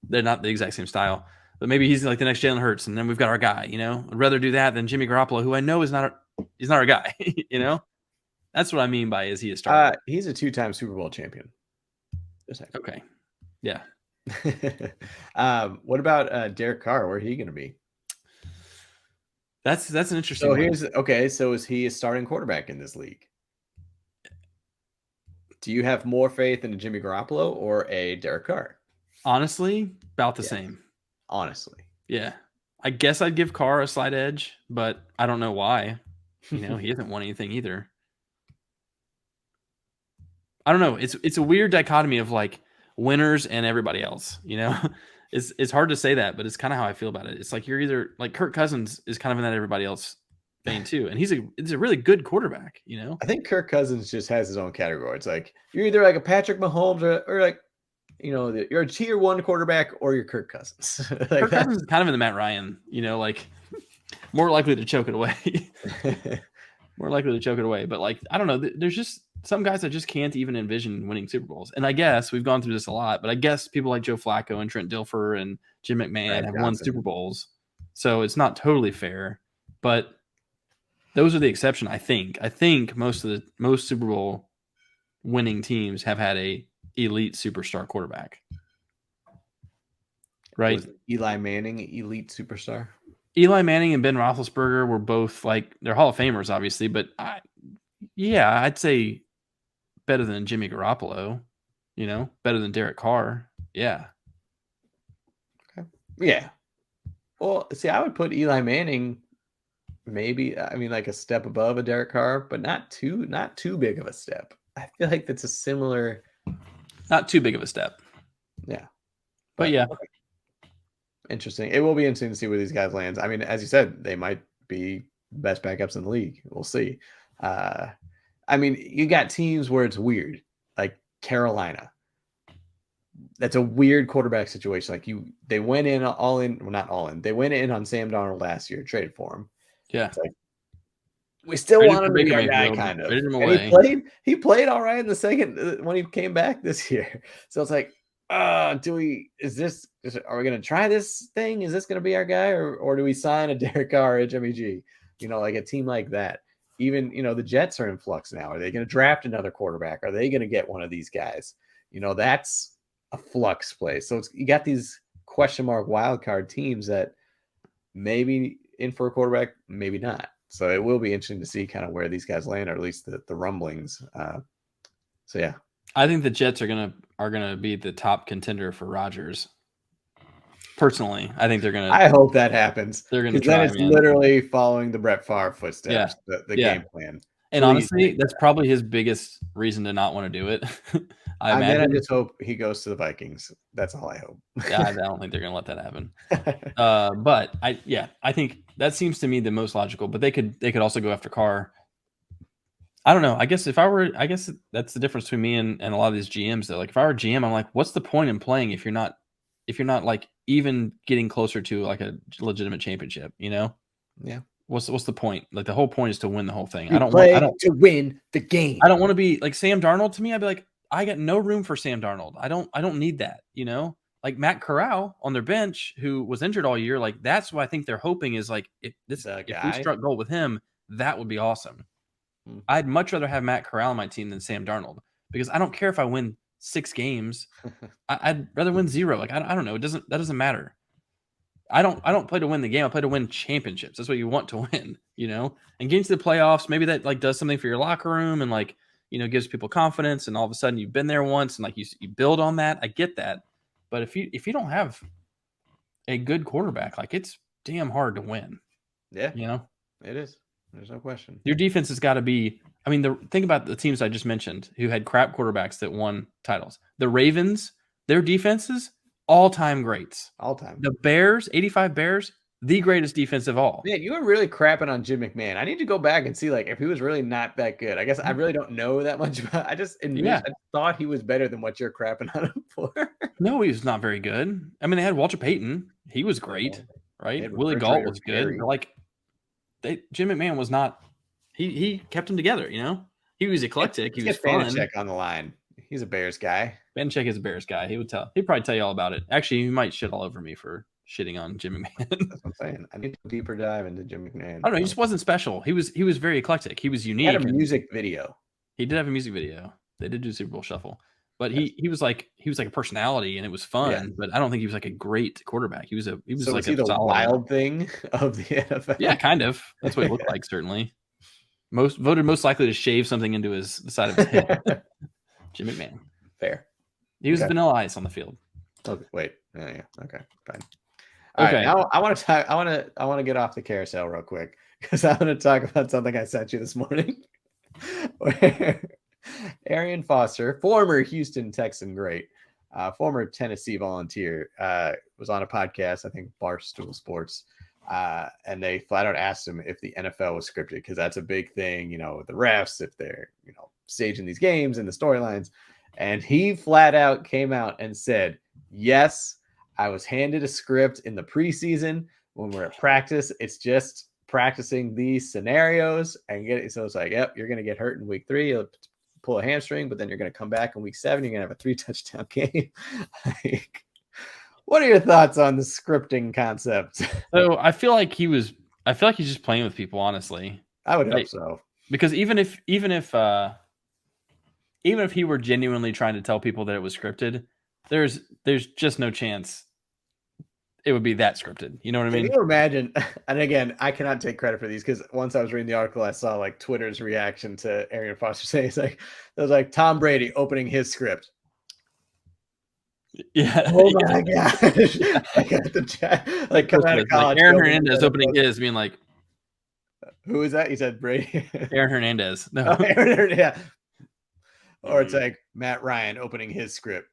they're not the exact same style. But maybe he's like the next Jalen Hurts, and then we've got our guy, you know? I'd rather do that than Jimmy Garoppolo, who I know he's not our guy, you know? That's what I mean by is he a starter? He's a 2-time Super Bowl champion. Okay. Yeah. What about Derek Carr? Where are he going to be? That's an interesting one. So is he a starting quarterback in this league? Do you have more faith in a Jimmy Garoppolo or a Derek Carr? Honestly, about the same. Honestly. Yeah. I guess I'd give Carr a slight edge, but I don't know why. You know, he hasn't won anything either. I don't know. It's a weird dichotomy of like winners and everybody else, you know? It's hard to say that, but it's kind of how I feel about it. It's like you're either like Kirk Cousins is kind of in that everybody else vein too, and he's a really good quarterback, you know. I think Kirk Cousins just has his own category. It's like you're either like a Patrick Mahomes or like, you know, you're a tier 1 quarterback or you're Kirk Cousins. Like Kirk Cousins is kind of in the Matt Ryan, you know, like more likely to choke it away. But like I don't know, there's just some guys I just can't even envision winning Super Bowls. And I guess we've gone through this a lot, but I guess people like Joe Flacco and Trent Dilfer and Jim McMahon have won Super Bowls. So it's not totally fair, but those are the exception, I think. I think most Super Bowl winning teams have had a elite superstar quarterback. Right? Was Eli Manning elite superstar? Eli Manning and Ben Roethlisberger were both like, they're Hall of Famers, obviously, but I'd say better than Jimmy Garoppolo, you know, better than Derek Carr. Yeah. Okay. Yeah. Well, see, I would put Eli Manning maybe, I mean, like a step above a Derek Carr, but not too big of a step. I feel like that's a similar, Not too big of a step. yeah. But yeah. Okay. Interesting. It will be interesting to see where these guys land. I mean, as you said, they might be best backups in the league. We'll see. I mean, you got teams where it's weird, like Carolina. That's a weird quarterback situation. Like they went in all in, well, not all in. They went in on Sam Darnold last year, traded for him. Yeah. It's like, we still want him to be our guy, kind of. Traded him And away. he played all right in the second when he came back this year. So it's like, are we going to try this thing? Is this going to be our guy, or do we sign a Derek Carr or a Jimmy G? You know, like a team like that. Even, you know, the Jets are in flux now. Are they going to draft another quarterback? Are they going to get one of these guys? You know, that's a flux place. So you got these question mark wild card teams that maybe in for a quarterback, maybe not. So it will be interesting to see kind of where these guys land, or at least the rumblings. So yeah, I think the Jets are gonna be the top contender for Rodgers. Personally, I think they're gonna. I hope that happens. They're gonna try. Then it's man. literally following the Brett Favre footsteps. Yeah. The game plan. And honestly, that's probably his biggest reason to not want to do it. I imagine. I just hope he goes to the Vikings. That's all I hope. Yeah, I don't think they're going to let that happen. But I think that seems to me the most logical. But they could also go after Carr. I don't know. I guess that's the difference between me and a lot of these GMs. Though, like if I were a GM, I'm like, what's the point in playing if you're not like even getting closer to like a legitimate championship? You know? Yeah. What's the point? Like the whole point is to win the whole thing. I don't want to win the game. I don't want to be like Sam Darnold. To me, I'd be like, I got no room for Sam Darnold. I don't need that. You know, like Matt Corral on their bench, who was injured all year. Like that's what I think they're hoping is like if we struck gold with him, that would be awesome. I'd much rather have Matt Corral on my team than Sam Darnold because I don't care if I win 6 games. I'd rather win 0. Like I don't know. That doesn't matter. I don't play to win the game. I play to win championships. That's what you want to win, you know, and getting to the playoffs. Maybe that like does something for your locker room and like, you know, gives people confidence. And all of a sudden you've been there once and like you build on that. I get that. But if you don't have a good quarterback, like it's damn hard to win. Yeah, you know, it is. There's no question. Your defense has got to be. I mean, think about the teams I just mentioned who had crap quarterbacks that won titles. The Ravens, their defenses. All-time greats. All-time. The Bears, 85 Bears, the greatest defense of all. Man, you were really crapping on Jim McMahon. I need to go back and see like if he was really not that good. I guess I really don't know that much about. I thought he was better than what you're crapping on him for. No, he was not very good. I mean, they had Walter Payton. He was great, right? Willie Gault was good. Like Jim McMahon was not. He kept them together. You know, he was eclectic. He was fun. Vanacek on the line. He's a Bears guy. Vanacek is a Bears guy. He'd probably tell you all about it. Actually, he might shit all over me for shitting on Jim McMahon. That's what I'm saying. I need a deeper dive into Jim McMahon. I don't know. He just wasn't special. He was very eclectic. He was unique. He had a music video. He did have a music video. They did do Super Bowl Shuffle, but he was like a personality and it was fun. Yeah. But I don't think he was like a great quarterback. He was like the wild thing of the NFL. Yeah, kind of. That's what he looked like. Certainly, voted most likely to shave something into the side of his head. Jim McMahon. Fair. He was Vanilla Ice on the field. Okay, wait. Yeah. Okay, fine. All right, now I want to get off the carousel real quick because I want to talk about something I sent you this morning. Where Arian Foster, former Houston Texan great, former Tennessee Volunteer, was on a podcast, I think Barstool Sports, and they flat out asked him if the NFL was scripted because that's a big thing, you know, with the refs, if they're, you know, staging these games and the storylines. And he flat out came out and said, yes, I was handed a script in the preseason when we're at practice. It's just practicing these scenarios and so it's like, yep, you're going to get hurt in week 3. You'll pull a hamstring, but then you're going to come back in week 7. You're going to have a 3-touchdown game. Like, what are your thoughts on the scripting concept? So I feel like he's just playing with people, honestly. I would hope so. Because even if he were genuinely trying to tell people that it was scripted, there's just no chance it would be that scripted. You know what I mean? Can you imagine? And again, I cannot take credit for these because once I was reading the article, I saw like Twitter's reaction to Arian Foster saying, it was like Tom Brady opening his script. Yeah. Oh my gosh. I got the chat. Like coming out of college. Aaron Hernandez opening his, being like, Who is that? He said Brady. Aaron Hernandez. No. Oh, Aaron, yeah. Or it's like Matt Ryan opening his script.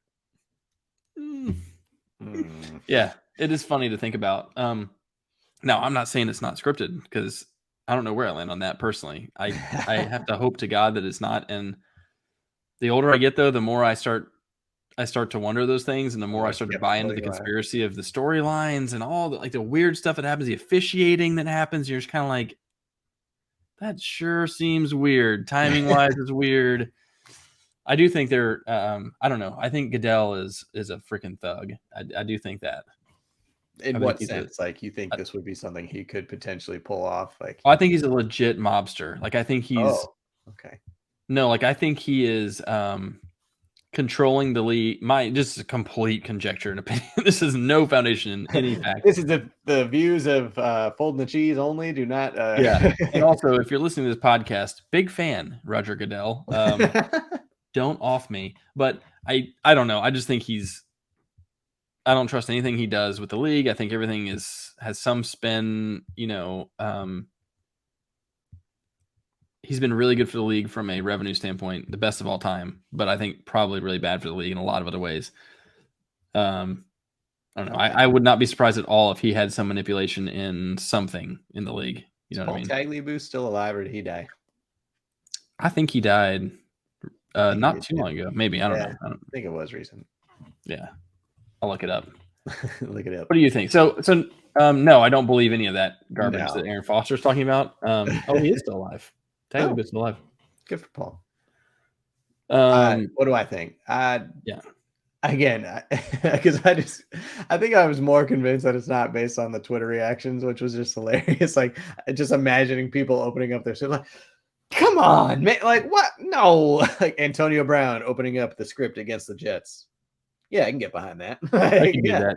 Yeah, it is funny to think about. Now, I'm not saying it's not scripted because I don't know where I land on that personally. I have to hope to God that it's not. And the older I get, though, the more I start to wonder those things, and the more I start to buy into the conspiracy of the storylines and all the weird stuff that happens, the officiating that happens. You're just kind of like, that sure seems weird. Timing wise is weird. I do think they're. I don't know. I think Goodell is a freaking thug. I do think that. In what sense? Like, you think this would be something he could potentially pull off? Like, I think he's a legit mobster. Like, I think he's okay. No, like I think he is controlling the league. Just a complete conjecture and opinion. This is no foundation in any fact. This is the views of Folding the Cheese only. Do not. Yeah. And also, if you're listening to this podcast, big fan, Roger Goodell. Don't off me. But I don't know. I just think I don't trust anything he does with the league. I think everything has some spin, he's been really good for the league from a revenue standpoint, the best of all time, but I think probably really bad for the league in a lot of other ways. I don't know. I would not be surprised at all if he had some manipulation in something in the league. You know what I mean? Tagliabue still alive, or did he die? I think he died not too long ago. Maybe. I don't know. I think it was recent. Yeah. I'll look it up. Look it up. What do you think? So no, I don't believe any of that garbage that Aaron Foster's talking about. He is still alive. Tagliabue's still alive. Good for Paul. What do I think? Yeah. Again, because I think I was more convinced that it's not based on the Twitter reactions, which was just hilarious. Like, just imagining people opening up their script, like, come on, man! Like, what? No, like Antonio Brown opening up the script against the Jets. Yeah, I can get behind that. I can do that.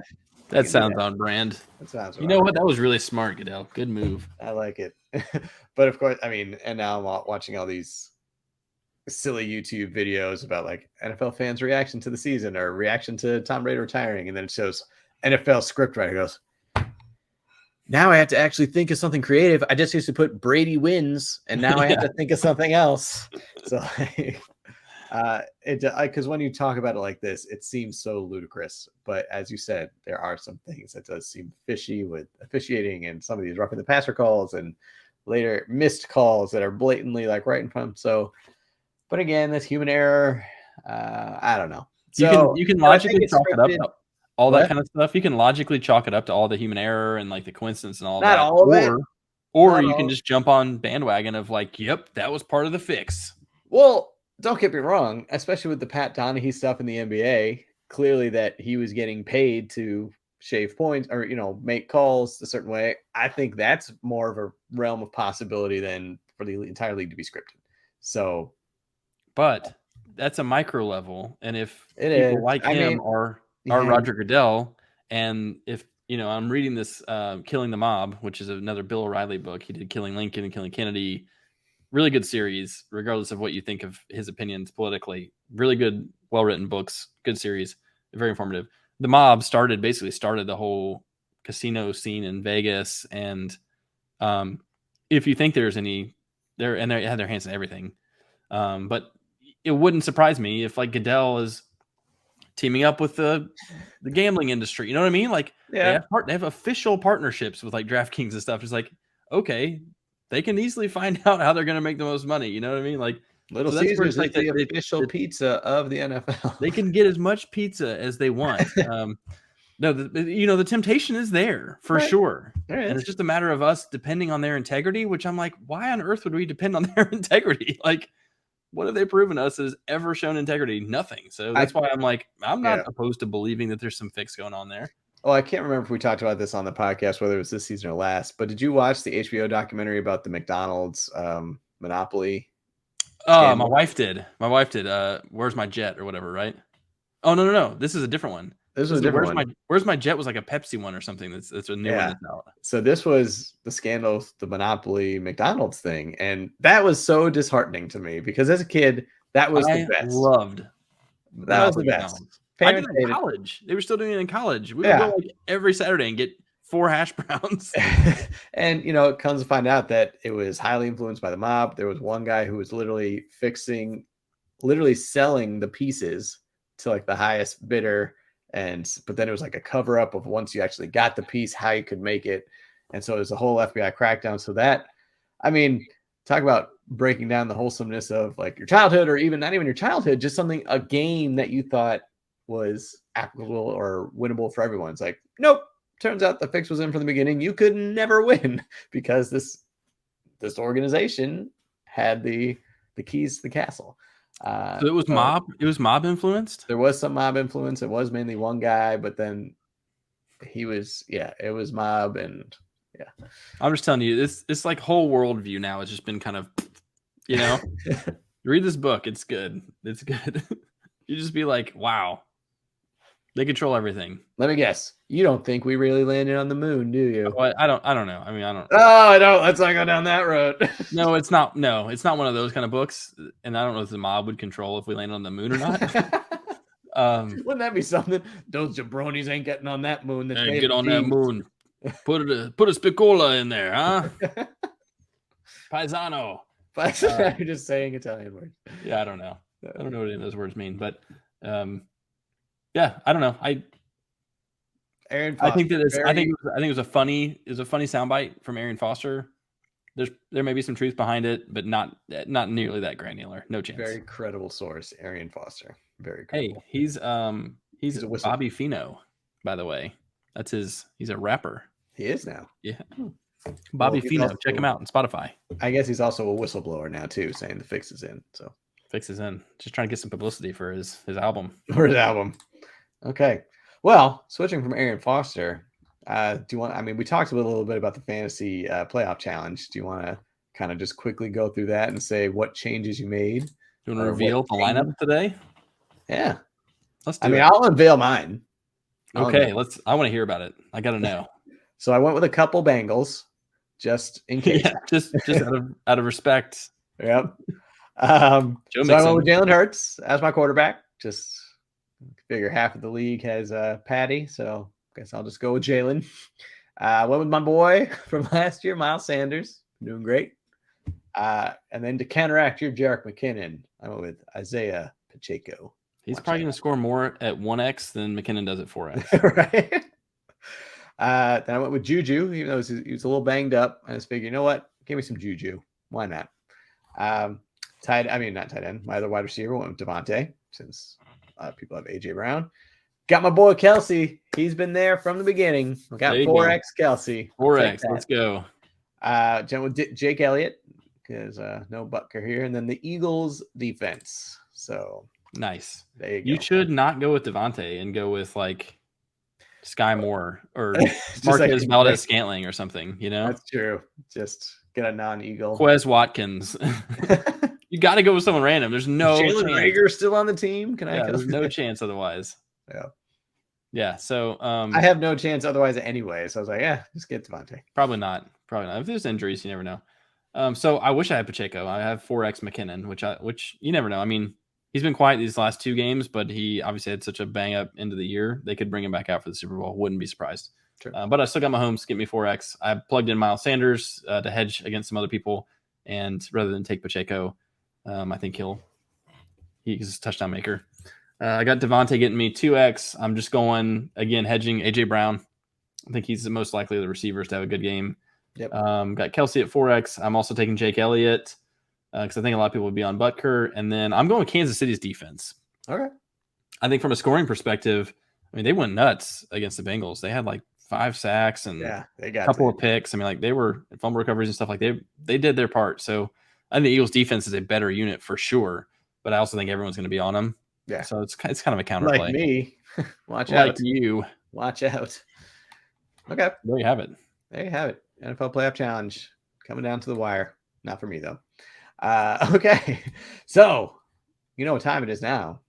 That sounds on brand. That sounds. You know what? That was really smart, Goodell. Good move. I like it. But of course, I mean, and now I'm watching all these silly YouTube videos about like NFL fans' reaction to the season or reaction to Tom Brady retiring, and then it shows NFL scriptwriter goes, now I have to actually think of something creative. I just used to put Brady wins, and now I have to think of something else. So, because when you talk about it like this, it seems so ludicrous. But as you said, there are some things that does seem fishy with officiating and some of these roughing the passer calls and later missed calls that are blatantly like right in front. So, but again, that's human error. I don't know. So you can logically chalk it up to all that kind of stuff. You can logically chalk it up to all the human error and like the coincidence and all that. Not all of it. Or you can just jump on bandwagon of like, yep, that was part of the fix. Well, don't get me wrong, especially with the Pat Donahue stuff in the NBA, clearly that he was getting paid to shave points or, make calls a certain way. I think that's more of a realm of possibility than for the entire league to be scripted. So, but that's a micro level. And if people like him are Roger Goodell, and if, I'm reading this Killing the Mob, which is another Bill O'Reilly book. He did Killing Lincoln and Killing Kennedy. Really good series, regardless of what you think of his opinions politically. Really good, well-written books. Good series. Very informative. The Mob basically started the whole casino scene in Vegas. And if you think there's any, they had their hands in everything. But it wouldn't surprise me if like Goodell is teaming up with the gambling industry. You know what I mean? Like they have official partnerships with like DraftKings and stuff. It's like, okay, they can easily find out how they're going to make the most money. You know what I mean? Like Little Caesars, like the official pizza of the NFL. They can get as much pizza as they want. No, the temptation is there for sure. And it's just a matter of us depending on their integrity, which I'm like, why on earth would we depend on their integrity? Like, what have they proven us has ever shown integrity? Nothing. So that's why I'm like, I'm not opposed to believing that there's some fix going on there. Oh, I can't remember if we talked about this on the podcast, whether it was this season or last, but did you watch the HBO documentary about the McDonald's monopoly? Oh, my wife did. Where's my jet or whatever, right? Oh, no. This is a different one. This was a different one. Where's my jet was like a Pepsi one or something. That's a new one that's out. So this was the scandal, the monopoly McDonald's thing. And that was so disheartening to me because as a kid, that was the best. That was the best. I did it in college. They were still doing it in college. We would go like every Saturday and get 4 hash browns. And it comes to find out that it was highly influenced by the mob. There was one guy who was literally selling the pieces to like the highest bidder, but then it was like a cover up of once you actually got the piece, how you could make it. And so there's a whole FBI crackdown. So that, I mean, talk about breaking down the wholesomeness of like your childhood, or even not even your childhood, just a game that you thought was applicable or winnable for everyone. It's like, nope. Turns out the fix was in from the beginning. You could never win because this organization had the keys to the castle. So it was mob. It was mob influenced. There was some mob influence. It was mainly one guy, but then it was mob, and yeah. I'm just telling you, this like whole worldview now has just been kind of, read this book. It's good. It's good. You just be like, wow. They control everything. Let me guess. You don't think we really landed on the moon, do you? Oh, I don't know. I mean, I don't. Oh, I don't. Let's not go down that road. No, it's not. No, it's not one of those kind of books. And I don't know if the mob would control if we landed on the moon or not. Wouldn't that be something? Those jabronis ain't getting on that moon. Hey, get on that moon. Put a spicola in there, huh? Paisano. You're just saying Italian words. Yeah, I don't know. I don't know what any of those words mean, but yeah, I don't know. Aaron Foster, I think it was a funny soundbite from Aaron Foster. There may be some truth behind it, but not nearly that granular. No chance. Very credible source, Aaron Foster. Very credible. Hey, he's a Bobby Fino, by the way. He's a rapper. He is now. Yeah. Bobby Fino, check him out on Spotify. I guess he's also a whistleblower now too, saying the fix is in. So fix is in. Just trying to get some publicity for his album. Okay. Well, switching from Aaron Foster, we talked a little bit about the fantasy playoff challenge. Do you want to kind of just quickly go through that and say what changes you made? Do you want to reveal the lineup today? Yeah. Let's do it. I'll unveil mine. I want to hear about it. I got to know. So I went with a couple Bengals just in case. Yeah, just out of respect. Yep. So I went with Jalen Hurts as my quarterback. Just figure half of the league has Patty, so I guess I'll just go with Jalen. I went with my boy from last year, Miles Sanders, doing great. And then to counteract your Jerick McKinnon, I went with Isaiah Pacheco. He's probably going to score more at 1x than McKinnon does at 4x. Right. Then I went with Juju, even though he was a little banged up. I just figured, you know what? Give me some Juju. Why not? Not tight end. My other wide receiver went with Devontae, since people have AJ Brown. Got my boy Kelsey. He's been there from the beginning. We got 4x Kelsey. 4x. Let's go. Went with Jake Elliott, because no Butker here. And then the Eagles defense. So nice. There you go. You should not go with Devontae and go with like Sky Moore or like, Marquez Valdez-Scantling or something, That's true. Just get a non-Eagle. Quez Watkins. You got to go with someone random. There's no Jalen Reagor still on the team. There's no chance otherwise. Yeah. So I have no chance otherwise anyway. So I was like, just get Devontae. Probably not. If there's injuries, you never know. So I wish I had Pacheco. I have 4x McKinnon, which you never know. I mean, he's been quiet these last 2 games, but he obviously had such a bang up end of the year. They could bring him back out for the Super Bowl. Wouldn't be surprised. Sure. But I still got Mahomes to get me 4x. I plugged in Miles Sanders to hedge against some other people, and rather than take Pacheco, I think he's a touchdown maker. I got Devontae getting me 2x. I'm just going again hedging AJ Brown. I think he's the most likely of the receivers to have a good game. Yep. Got Kelsey at 4x. I'm also taking Jake Elliott because I think a lot of people would be on Butker. And then I'm going with Kansas City's defense. Okay. I think from a scoring perspective, they went nuts against the Bengals. They had like 5 sacks and they got a couple of picks. They were fumble recoveries and stuff like they did their part. So I think the Eagles defense is a better unit for sure, but I also think everyone's going to be on them. Yeah. So it's kind of a counterplay. Like me. Watch out. Like you. Watch out. Okay. There you have it. NFL Playoff Challenge coming down to the wire. Not for me, though. Okay. So, you know what time it is now.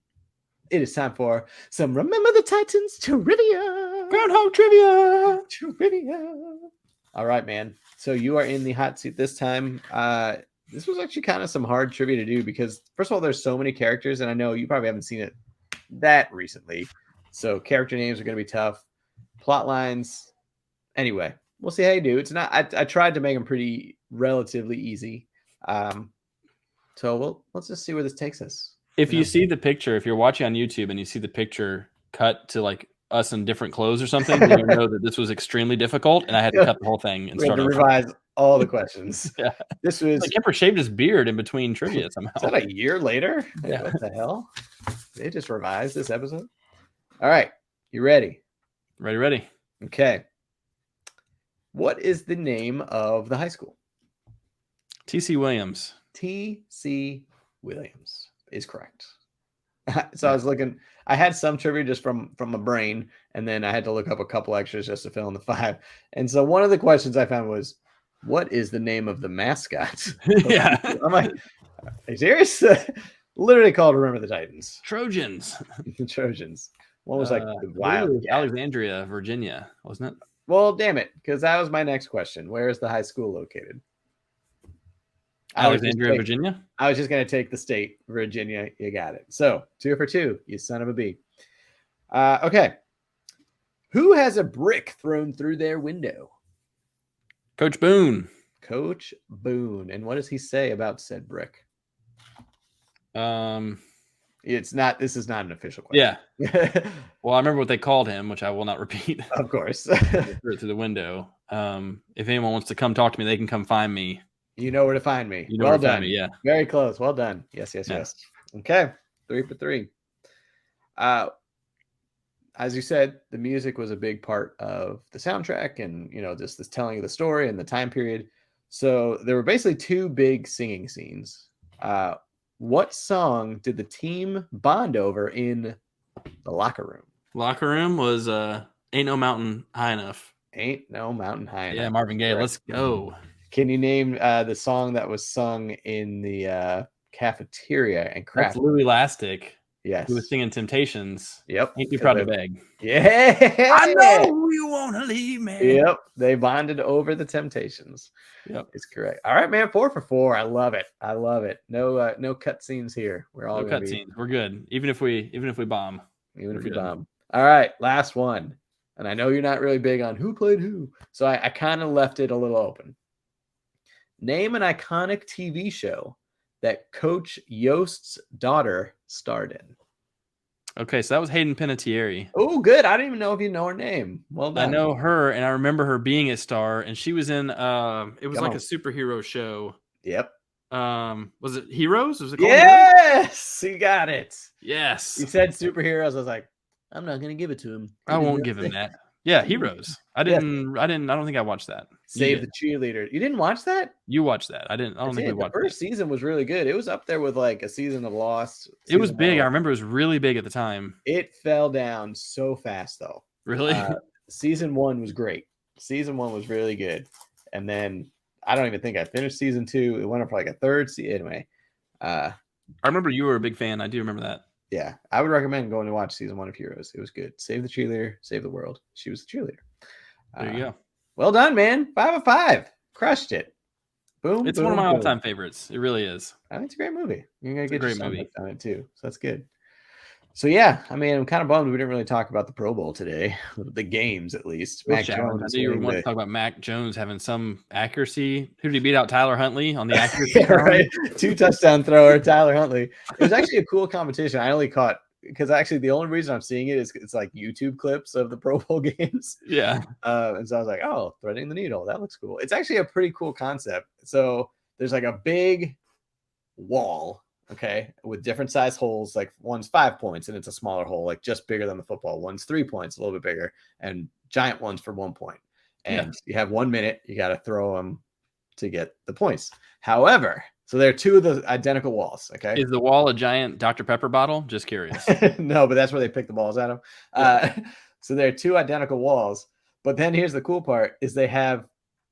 It is time for some Remember the Titans trivia. Groundhog trivia. All right, man. So you are in the hot seat this time. This was actually kind of some hard trivia to do because, first of all, there's so many characters, and I know you probably haven't seen it that recently. So character names are going to be tough. Plot lines, Anyway, we'll see how you do. It's not. I tried to make them pretty relatively easy. So let's just see where this takes us. If you see the picture, if you're watching on YouTube and you see the picture cut to like us in different clothes or something, then you know that this was extremely difficult, and I had to cut the whole thing and we had start to over. revise all the questions. Yeah, this was like Kemper shaved his beard in between trivia somehow. Is that a year later? Yeah. What the hell? They just revised this episode. All right, you ready? Ready. Okay. What is the name of the high school? T.C. Williams. T.C. Williams is correct. So I was looking. I had some trivia just from my brain, and then I had to look up a couple extras just to fill in the 5. And so one of the questions I found was, "What is the name of the mascot?" Yeah. I'm like, "Are you serious?" Literally called "Remember the Titans." Trojans. The Trojans. One was like the Wild Alexandria, Virginia, wasn't it? Well, damn it, because that was my next question. Where is the high school located? Alexandria, Virginia? I was just going to take the state, Virginia. You got it. So 2 for 2, you son of a bee. Okay. Who has a brick thrown through their window? Coach Boone. Coach Boone. And what does he say about said brick? This is not an official question. Yeah. Well, I remember what they called him, which I will not repeat. Of course. Through the window. If anyone wants to come talk to me, they can come find me. You know where to find me. You know where to find me, yeah. Very close. Well done. Yes. Okay. 3 for 3. As you said, the music was a big part of the soundtrack and, just this telling of the story and the time period. So there were basically 2 big singing scenes. What song did the team bond over in the locker room? Locker room was Ain't No Mountain High Enough. Ain't No Mountain High Enough. Yeah, Marvin Gaye. Let's go. Can you name the song that was sung in the cafeteria and craft? That's Louis Elastic. Yes. Who was singing Temptations. Yep. Ain't Too Proud to Beg. Yeah. I know you want to leave me. Yep. They bonded over the Temptations. Yep. It's correct. All right, man. 4 for 4. I love it. No cut scenes here. We're all no cut scenes. We're good. Even if we bomb. Even if we bomb. All right. Last one. And I know you're not really big on who played who. So I kind of left it a little open. Name an iconic TV show that Coach Yost's daughter starred in. Okay, so that was Hayden Panettiere. Oh, good. I didn't even know if you know her name. Well done. I know her, and I remember her being a star, and she was in it was like a superhero show. Yep. Was it Heroes? Was it called Yes, Heroes? You got it. Yes. You said superheroes. I was like, I'm not gonna give it to him. I won't give him that. Yeah, Heroes. I don't think I watched that. Save the Cheerleader. You didn't watch that? You watched that. I don't think we watched the first season was really good. It was up there with like a season of Lost. It was big. I remember it was really big at the time. It fell down so fast though. Really? Season 1 was great. Season 1 was really good. And then I don't even think I finished season 2. It went up for like a third season. Anyway. I remember you were a big fan. I do remember that. Yeah, I would recommend going to watch season 1 of Heroes. It was good. Save the cheerleader, save the world. She was the cheerleader. There you go. Well done, man. 5 of 5. Crushed it. Boom. It's one of my all-time favorites. It really is. It's a great movie. You're gonna get a great movie on it too. So that's good. So yeah, I mean, I'm kind of bummed we didn't really talk about the Pro Bowl today, the games at least. Mac Jones. I knew you wanted to talk about Mac Jones having some accuracy. Who did he beat out? Tyler Huntley on the accuracy? Yeah, right. 2 touchdown thrower, Tyler Huntley. It was actually a cool competition. I only caught because actually the only reason I'm seeing it is it's like YouTube clips of the Pro Bowl games. Yeah. And so I was like, oh, threading the needle. That looks cool. It's actually a pretty cool concept. So there's like a big wall. Okay, with different size holes, like one's 5 points and it's a smaller hole, like just bigger than the football. One's 3 points, a little bit bigger, and giant ones for 1 point. And you have 1 minute, you got to throw them to get the points. However, so there are 2 of the identical walls. Okay, is the wall a giant Dr. Pepper bottle? Just curious. No, but that's where they pick the balls out of. Yeah. So there are 2 identical walls. But then here's the cool part: is they have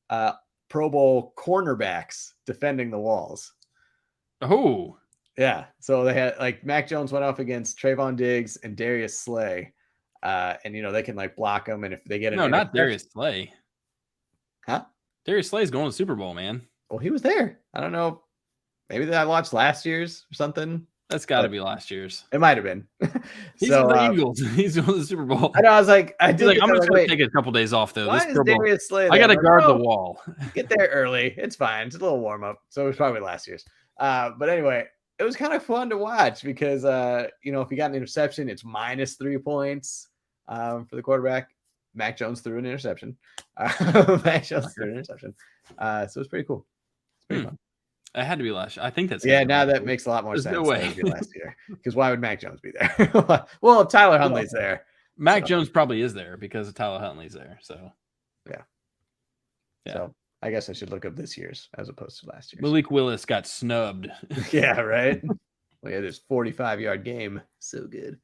Pro Bowl cornerbacks defending the walls. Oh. Yeah, so they had like Mac Jones went off against Trayvon Diggs and Darius Slay, and they can like block them, and if they get not Darius Slay, huh? Darius Slay's going to the Super Bowl, man. Well, he was there. I don't know, maybe I watched last year's or something. That's got to be last year's. It might have been. He's So, in the Eagles. He's going to the Super Bowl. I know. I was like, I He's did. like, I'm think, just going to take a couple days off though. Why This is Super Bowl, Darius Slay I got to there? guard the Like, wall. get there early. It's fine. It's a little warm up. So it was probably last year's. But anyway, it was kind of fun to watch because you know, if you got an interception, it's minus 3 points for the quarterback. Mac Jones threw an interception. Mac Jones threw an interception. So it's pretty cool. It's pretty fun. It had to be last year. I think that's now that makes a lot more There's sense. no way. Than it did last year, because why would Mac Jones be there? Well, if Tyler Huntley's there, Mac Jones probably is there because Tyler Huntley's there. So yeah. Yeah. So I guess I should look up this year's as opposed to last year's. Malik Willis got snubbed. Yeah, right. We had this 45-yard game. So good.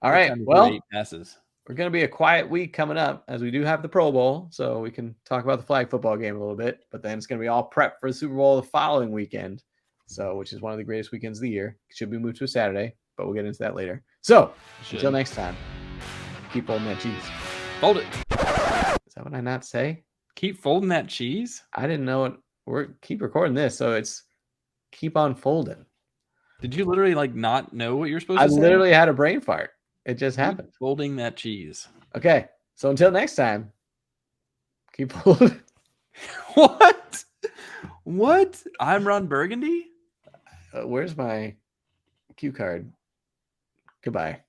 All right. Well, 8 passes. we're going to be a quiet week coming up as we do have the Pro Bowl. So we can talk about the flag football game a little bit, but then it's going to be all prep for the Super Bowl the following weekend. So, which is one of the greatest weekends of the year. It should be moved to a Saturday, but we'll get into that later. So until next time, keep folding that cheese. Fold it. Is that what I not say? Keep folding that cheese. I didn't know it. We're keep recording this. So it's keep on folding. Did you literally like not know what you're supposed to I say? literally had a brain fart. It just Keep happened. folding that cheese. Okay. So until next time, keep folding. What? What? I'm Ron Burgundy? Where's my cue card? Goodbye.